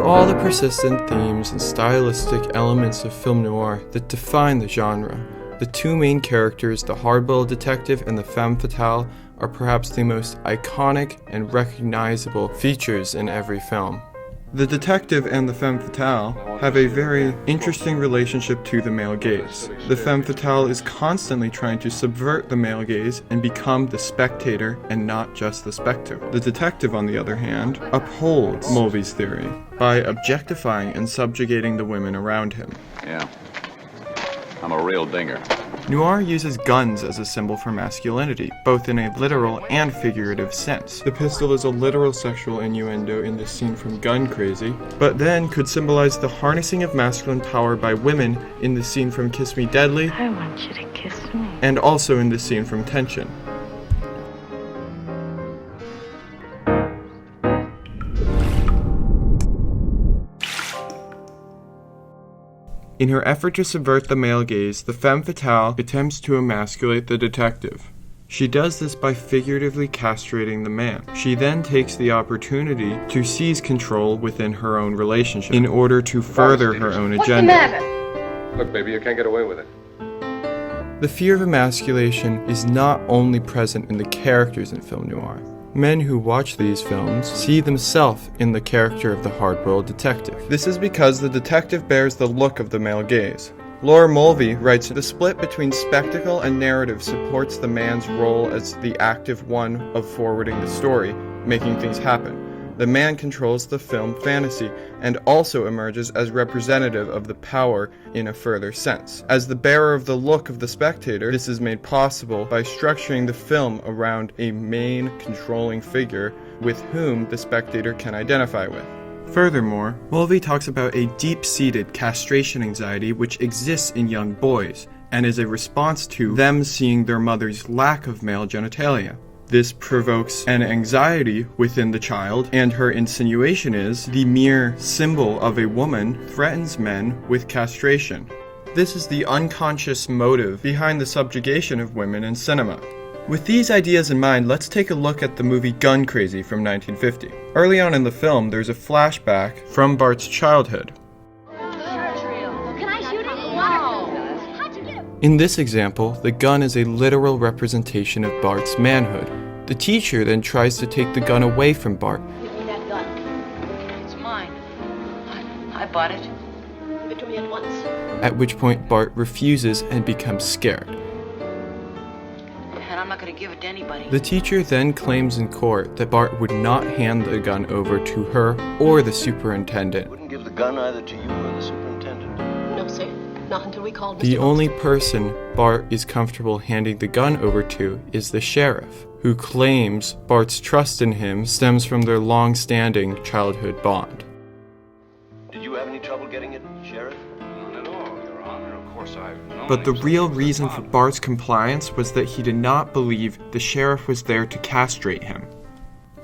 all the persistent themes and stylistic elements of film noir that define the genre, the two main characters, the hard-boiled detective and the femme fatale, are perhaps the most iconic and recognizable features in every film. The detective and the femme fatale have a very interesting relationship to the male gaze. The femme fatale is constantly trying to subvert the male gaze and become the spectator and not just the specter. The detective, on the other hand, upholds Mulvey's theory by objectifying and subjugating the women around him. Yeah, I'm a real dinger. Noir uses guns as a symbol for masculinity, both in a literal and figurative sense. The pistol is a literal sexual innuendo in this scene from Gun Crazy, but then could symbolize the harnessing of masculine power by women in the scene from Kiss Me Deadly, I want you to kiss me. and also in the scene from Tension. In her effort to subvert the male gaze, the femme fatale attempts to emasculate the detective. She does this by figuratively castrating the man. She then takes the opportunity to seize control within her own relationship in order to further her own agenda. What's the matter? Look, baby, you can't get away with it. The fear of emasculation is not only present in the characters in film noir. Men who watch these films see themselves in the character of the hard-boiled detective. This is because the detective bears the look of the male gaze. Laura Mulvey writes, "The split between spectacle and narrative supports the man's role as the active one of forwarding the story, making things happen. The man controls the film fantasy and also emerges as representative of the power in a further sense. As the bearer of the look of the spectator, this is made possible by structuring the film around a main controlling figure with whom the spectator can identify with." Furthermore, Mulvey talks about a deep-seated castration anxiety which exists in young boys and is a response to them seeing their mother's lack of male genitalia. This provokes an anxiety within the child, and her insinuation is the mere symbol of a woman threatens men with castration. This is the unconscious motive behind the subjugation of women in cinema. With these ideas in mind, let's take a look at the movie Gun Crazy from 1950. Early on in the film, there's a flashback from Bart's childhood. In this example, the gun is a literal representation of Bart's manhood. The teacher then tries to take the gun away from Bart. Give me that gun. It's mine. I bought it. Give it to me at once. At which point Bart refuses and becomes scared. And I'm not going to give it to anybody. The teacher then claims in court that Bart would not hand the gun over to her or the superintendent. Wouldn't give the gun either to you or the superintendent. No, sir. Not until we call Mr. The Wilson. only person Bart is comfortable handing the gun over to is the sheriff, who claims Bart's trust in him stems from their long-standing childhood bond. Did you have any trouble getting it, Sheriff? None at all, Your Honor. Of course, I've known. But the him real since reason the for time. Bart's compliance was that he did not believe the sheriff was there to castrate him.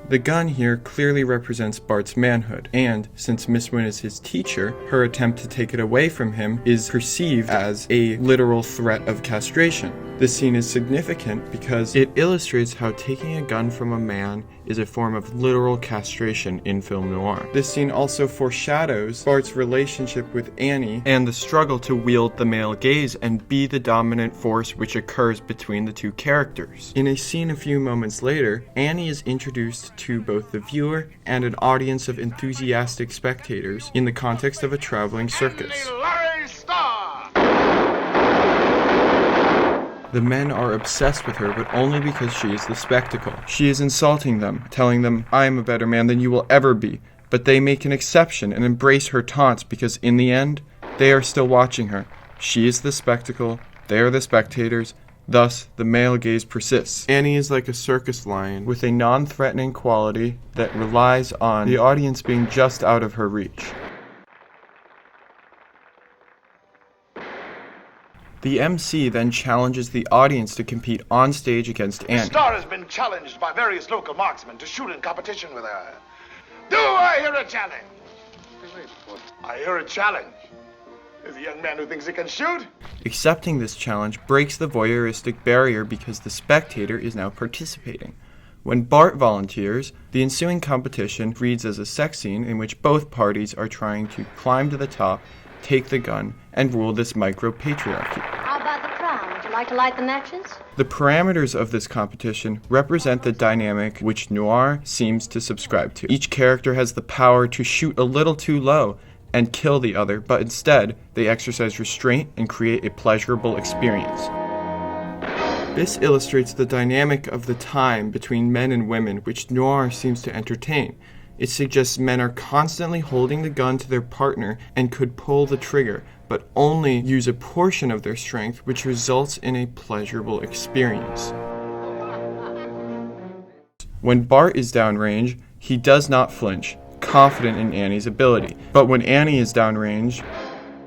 The gun here clearly represents Bart's manhood, and since Miss Wynn is his teacher, her attempt to take it away from him is perceived as a literal threat of castration. This scene is significant because it illustrates how taking a gun from a man is a form of literal castration in film noir. This scene also foreshadows Bart's relationship with Annie and the struggle to wield the male gaze and be the dominant force which occurs between the two characters. In a scene a few moments later, Annie is introduced to both the viewer and an audience of enthusiastic spectators in the context of a traveling circus. The men are obsessed with her, but only because she is the spectacle. She is insulting them, telling them, "I am a better man than you will ever be." But they make an exception and embrace her taunts because in the end, they are still watching her. She is the spectacle, they are the spectators, thus the male gaze persists. Annie is like a circus lion with a non-threatening quality that relies on the audience being just out of her reach. The MC then challenges the audience to compete on stage against Annie. The star has been challenged by various local marksmen to shoot in competition with her. Do I hear a challenge? I hear a challenge. There's a young man who thinks he can shoot. Accepting this challenge breaks the voyeuristic barrier because the spectator is now participating. When Bart volunteers, the ensuing competition reads as a sex scene in which both parties are trying to climb to the top, take the gun, and rule this micro-patriarchy. How about the crown? Would you like to light the matches? The parameters of this competition represent the dynamic which noir seems to subscribe to. Each character has the power to shoot a little too low and kill the other, but instead, they exercise restraint and create a pleasurable experience. This illustrates the dynamic of the time between men and women, which noir seems to entertain. It suggests men are constantly holding the gun to their partner and could pull the trigger, but only use a portion of their strength, which results in a pleasurable experience. When Bart is downrange, he does not flinch, confident in Annie's ability. But when Annie is downrange,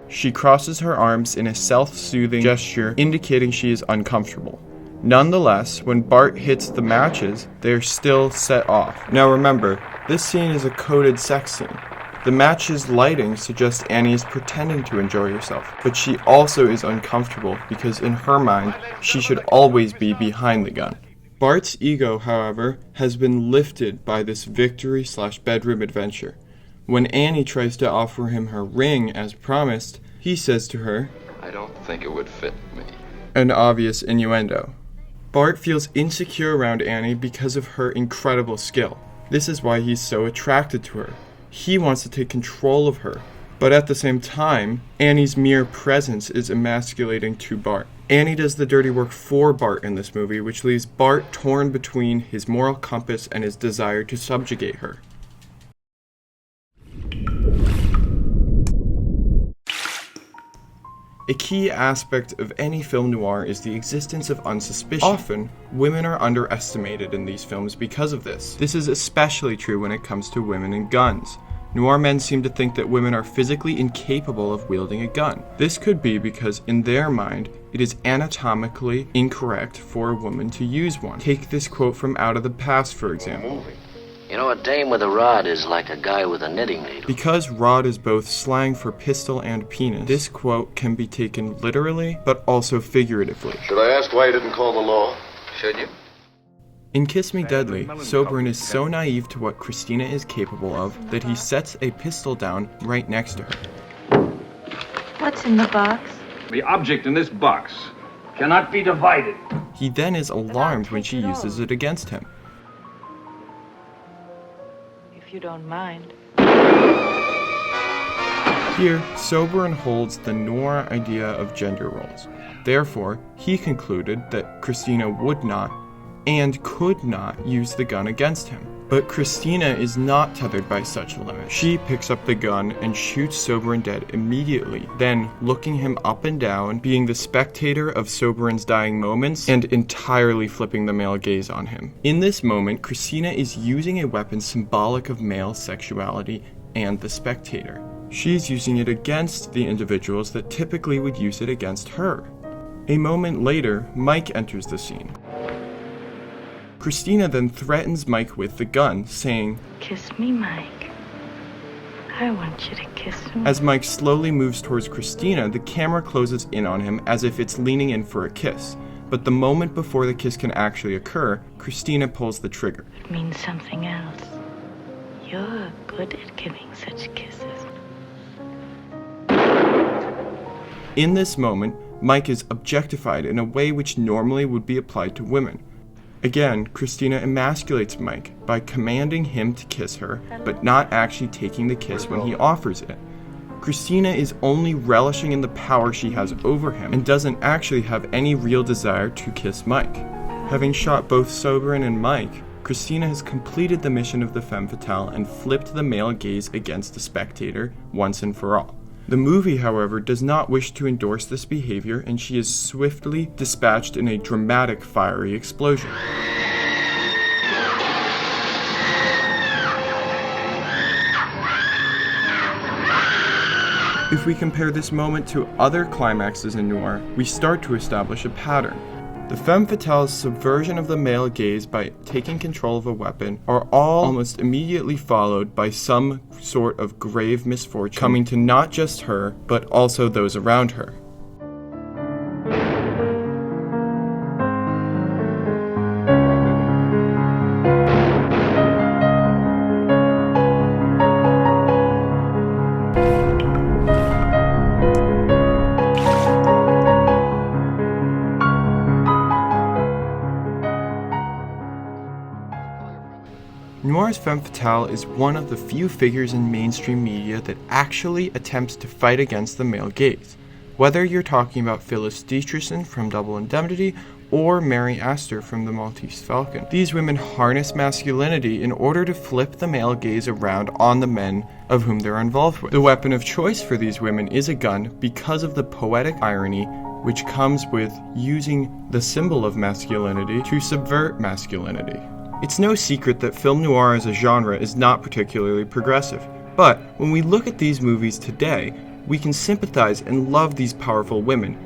she crosses her arms in a self-soothing gesture indicating she is uncomfortable. Nonetheless, when Bart hits the matches, they are still set off. Now remember, this scene is a coded sex scene. The match's lighting suggests Annie is pretending to enjoy herself, but she also is uncomfortable because in her mind, she should always be behind the gun. Bart's ego, however, has been lifted by this victory/bedroom adventure. When Annie tries to offer him her ring as promised, he says to her, I don't think it would fit me. an obvious innuendo. Bart feels insecure around Annie because of her incredible skill. This is why he's so attracted to her. He wants to take control of her, but at the same time, Annie's mere presence is emasculating to Bart. Annie does the dirty work for Bart in this movie, which leaves Bart torn between his moral compass and his desire to subjugate her. A key aspect of any film noir is the existence of unsuspicion. Often, women are underestimated in these films because of this. This is especially true when it comes to women and guns. Noir men seem to think that women are physically incapable of wielding a gun. This could be because, in their mind, it is anatomically incorrect for a woman to use one. Take this quote from Out of the Past, for example. You know, a dame with a rod is like a guy with a knitting needle. Because rod is both slang for pistol and penis, this quote can be taken literally, but also figuratively. Should I ask why you didn't call the law? Should you? In Kiss Me Deadly, Soberin is so naive to what Christina is capable of that he sets a pistol down right next to her. What's in the box? The object in this box cannot be divided. He then is alarmed when she uses it against him. If you don't mind. Here, Soberin holds the noir idea of gender roles. Therefore, he concluded that Christina would not and could not use the gun against him. But Christina is not tethered by such a limit. She picks up the gun and shoots Soberin dead immediately, then looking him up and down, being the spectator of Soberin's dying moments, and entirely flipping the male gaze on him. In this moment, Christina is using a weapon symbolic of male sexuality and the spectator. She's using it against the individuals that typically would use it against her. A moment later, Mike enters the scene. Christina then threatens Mike with the gun, saying, Kiss me, Mike. I want you to kiss me. As Mike slowly moves towards Christina, the camera closes in on him as if it's leaning in for a kiss. But the moment before the kiss can actually occur, Christina pulls the trigger. It means something else. You're good at giving such kisses. In this moment, Mike is objectified in a way which normally would be applied to women. Again, Christina emasculates Mike by commanding him to kiss her, but not actually taking the kiss when he offers it. Christina is only relishing in the power she has over him and doesn't actually have any real desire to kiss Mike. Having shot both Soberin and Mike, Christina has completed the mission of the Femme Fatale and flipped the male gaze against the spectator once and for all. The movie, however, does not wish to endorse this behavior, and she is swiftly dispatched in a dramatic fiery explosion. If we compare this moment to other climaxes in noir, we start to establish a pattern. The Femme Fatale's subversion of the male gaze by taking control of a weapon are all almost immediately followed by some sort of grave misfortune coming to not just her, but also those around her. Noir's Femme Fatale is one of the few figures in mainstream media that actually attempts to fight against the male gaze. Whether you're talking about Phyllis Dietrichson from Double Indemnity or Mary Astor from The Maltese Falcon, these women harness masculinity in order to flip the male gaze around on the men of whom they're involved with. The weapon of choice for these women is a gun because of the poetic irony which comes with using the symbol of masculinity to subvert masculinity. It's no secret that film noir as a genre is not particularly progressive, but when we look at these movies today, we can sympathize and love these powerful women.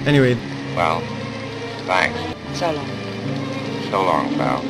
Anyway, Well, thanks. So long. So long, pal.